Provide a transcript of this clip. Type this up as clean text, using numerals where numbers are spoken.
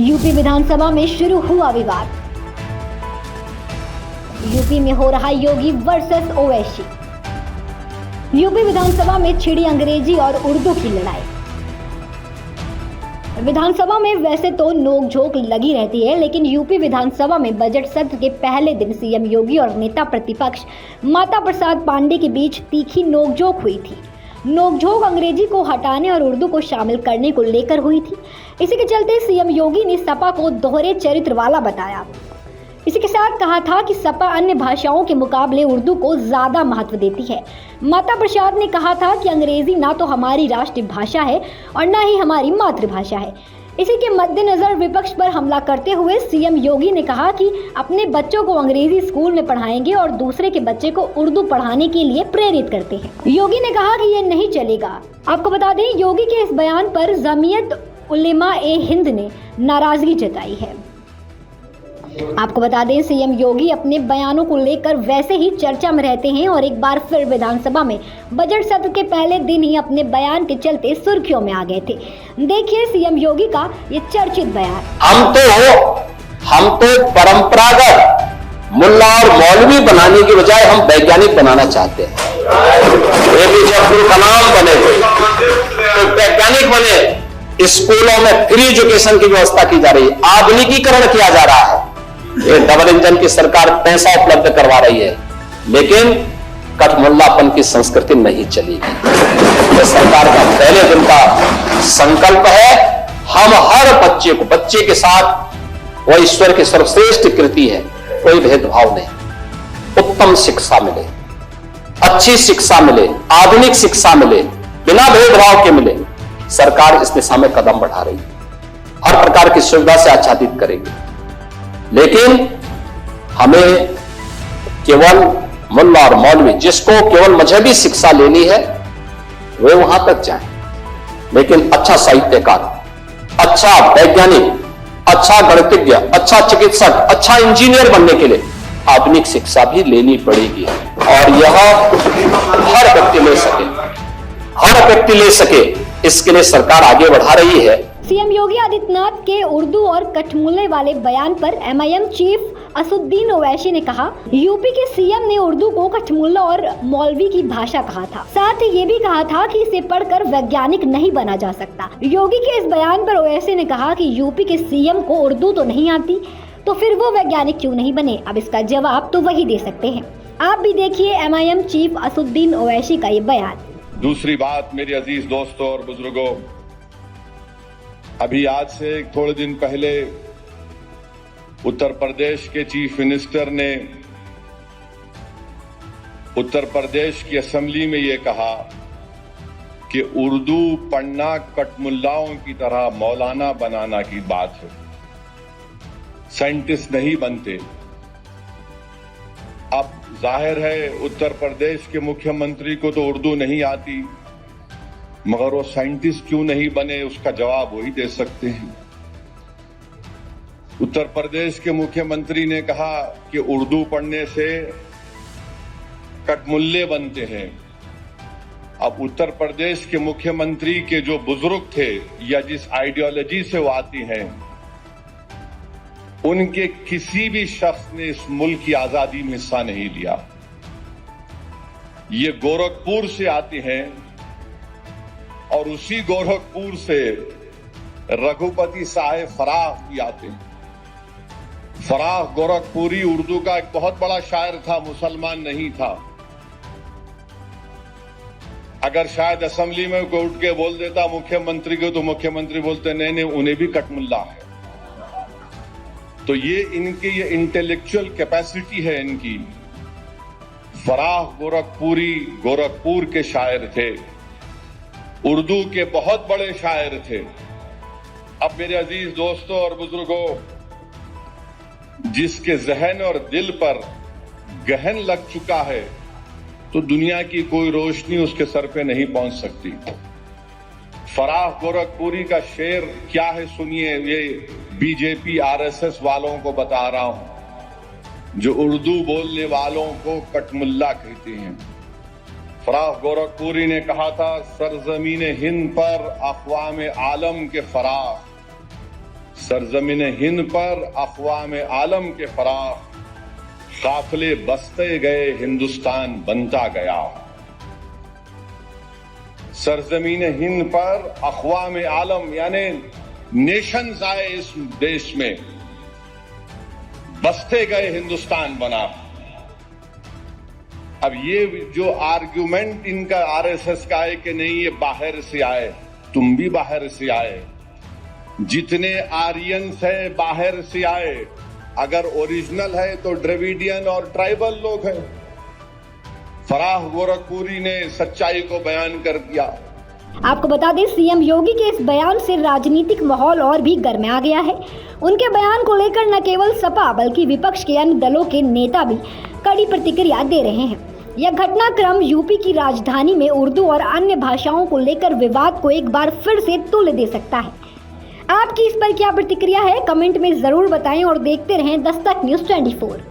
UP विधानसभा में शुरू हुआ विवाद। यूपी में हो रहा योगी वर्सेस ओवैसी। यूपी विधानसभा में छिड़ी अंग्रेजी और उर्दू की लड़ाई। विधानसभा में वैसे तो नोकझोंक लगी रहती है, लेकिन यूपी विधानसभा में बजट सत्र के पहले दिन सीएम योगी और नेता प्रतिपक्ष माता प्रसाद पांडे के बीच तीखी नोकझोंक हुई थी। नोकझोंक अंग्रेजी को हटाने और उर्दू को शामिल करने को लेकर हुई थी। इसी के चलते सीएम योगी ने सपा को दोहरे चरित्र वाला बताया। इसी के साथ कहा था कि सपा अन्य भाषाओं के मुकाबले उर्दू को ज्यादा महत्व देती है। माता प्रसाद ने कहा था कि अंग्रेजी ना तो हमारी राष्ट्रीय भाषा है और ना ही हमारी मातृभाषा है। इसी के मद्देनजर विपक्ष पर हमला करते हुए सीएम योगी ने कहा कि अपने बच्चों को अंग्रेजी स्कूल में पढ़ाएंगे और दूसरे के बच्चे को उर्दू पढ़ाने के लिए प्रेरित करते हैं। योगी ने कहा कि ये नहीं चलेगा। आपको बता दें, योगी के इस बयान पर जमीयत उलेमा ए हिंद ने नाराजगी जताई है। आपको बता दें, सीएम योगी अपने बयानों को लेकर वैसे ही चर्चा में रहते हैं और एक बार फिर विधानसभा में बजट सत्र के पहले दिन ही अपने बयान के चलते सुर्खियों में आ गए थे। देखिए सीएम योगी का ये चर्चित बयान। हम तो परंपरागत मुल्ला और मौलवी बनाने की बजाय हम वैज्ञानिक बनाना चाहते हैं। एपीजे अब्दुल कलाम बने तो वैज्ञानिक बने। स्कूलों में फ्री एजुकेशन की व्यवस्था की जा रही है, आधुनिकीकरण किया जा रहा है। ये डबल इंजन की सरकार पैसा उपलब्ध करवा रही है, लेकिन कठमुल्लापन की संस्कृति नहीं चलेगी। ये सरकार का पहले दिन का संकल्प है। हम हर बच्चे के साथ वो ईश्वर की सर्वश्रेष्ठ कृति है, कोई भेदभाव नहीं। उत्तम शिक्षा मिले, अच्छी शिक्षा मिले, आधुनिक शिक्षा मिले, बिना भेदभाव के मिले। सरकार इस दिशा में कदम बढ़ा रही है, हर प्रकार की सुविधा से आच्छादित करेगी। लेकिन हमें केवल मुल्ला और मौलवी जिसको केवल मजहबी शिक्षा लेनी है वे वहां तक जाएं, लेकिन अच्छा साहित्यकार, अच्छा वैज्ञानिक, अच्छा गणितज्ञ, अच्छा चिकित्सक, अच्छा इंजीनियर बनने के लिए आधुनिक शिक्षा भी लेनी पड़ेगी। और यह हर व्यक्ति ले सके, इसके लिए सरकार आगे बढ़ा रही है। सीएम योगी आदित्यनाथ के उर्दू और कठमुल्ले वाले बयान पर एमआईएम चीफ असदुद्दीन ओवैसी ने कहा, यूपी के सीएम ने उर्दू को कठमुल्ला और मौलवी की भाषा कहा था। साथ ही ये भी कहा था कि इसे पढ़कर वैज्ञानिक नहीं बना जा सकता। योगी के इस बयान पर ओवैसी ने कहा कि यूपी के सीएम को उर्दू तो नहीं आती, तो फिर वो वैज्ञानिक क्यों नहीं बने? अब इसका जवाब तो वही दे सकते हैं। आप भी देखिए एमआईएम चीफ असदुद्दीन ओवैसी का ये बयान। दूसरी बात, मेरे अजीज दोस्तों और बुजुर्गों, अभी आज से थोड़े दिन पहले उत्तर प्रदेश के चीफ मिनिस्टर ने उत्तर प्रदेश की असेंबली में ये कहा कि उर्दू पढ़ना कठमुल्लाओं की तरह मौलाना बनाना की बात है, साइंटिस्ट नहीं बनते। अब जाहिर है उत्तर प्रदेश के मुख्यमंत्री को तो उर्दू नहीं आती, मगर वो साइंटिस्ट क्यों नहीं बने, उसका जवाब वही दे सकते हैं। उत्तर प्रदेश के मुख्यमंत्री ने कहा कि उर्दू पढ़ने से कठमुल्ले बनते हैं। अब उत्तर प्रदेश के मुख्यमंत्री के जो बुजुर्ग थे या जिस आइडियोलॉजी से वो आती हैं, उनके किसी भी शख्स ने इस मुल्क की आजादी में हिस्सा नहीं लिया। ये गोरखपुर से आते हैं और उसी गोरखपुर से रघुपति साहेब फराह भी आते हैं। फराह गोरखपुरी उर्दू का एक बहुत बड़ा शायर था, मुसलमान नहीं था। अगर शायद असेंबली में कोई उठ के बोल देता मुख्यमंत्री को, तो मुख्यमंत्री बोलते नहीं, उन्हें भी कठमुल्ला है। तो ये इनकी ये इंटेलेक्चुअल कैपेसिटी है इनकी। फराह गोरखपुरी गोरखपुर के शायर थे, उर्दू के बहुत बड़े शायर थे। अब मेरे अजीज दोस्तों और बुजुर्गों, जिसके जहन और दिल पर गहन लग चुका है, तो दुनिया की कोई रोशनी उसके सर पे नहीं पहुंच सकती। फराह गोरखपुरी का शेर क्या है सुनिए, ये बीजेपी आरएसएस वालों को बता रहा हूं, जो उर्दू बोलने वालों को कठमुल्ला कहते हैं। फराह गोरखपुरी ने कहा था, सरजमीन हिंद पर अक़वाम आलम के फराह सरजमीन हिंद पर अक़वाम आलम के फराख काफिले बसते गए, हिंदुस्तान बनता गया। सरजमीन हिंद पर अक़वाम आलम यानी नेशंस आए इस देश में, बसते गए, हिंदुस्तान बना। अब ये जो आर्ग्यूमेंट इनका आरएसएस का है कि नहीं ये बाहर से आए, तुम भी बाहर से आए, जितने आर्यंस है बाहर से आए, अगर ओरिजिनल है तो द्रविडियन और ट्राइबल लोग हैं। फराह गोरखपुरी ने सच्चाई को बयान कर दिया। आपको बता दें, सीएम योगी के इस बयान से राजनीतिक माहौल और भी गर्मा गया है। उनके बयान को लेकर न केवल सपा बल्कि विपक्ष के अन्य दलों के नेता भी कड़ी प्रतिक्रिया दे रहे हैं। यह घटनाक्रम यूपी की राजधानी में उर्दू और अन्य भाषाओं को लेकर विवाद को एक बार फिर से तुल दे सकता है। आपकी इस पर क्या प्रतिक्रिया है, कमेंट में जरूर बताएं और देखते रहें दस्तक न्यूज़ 24।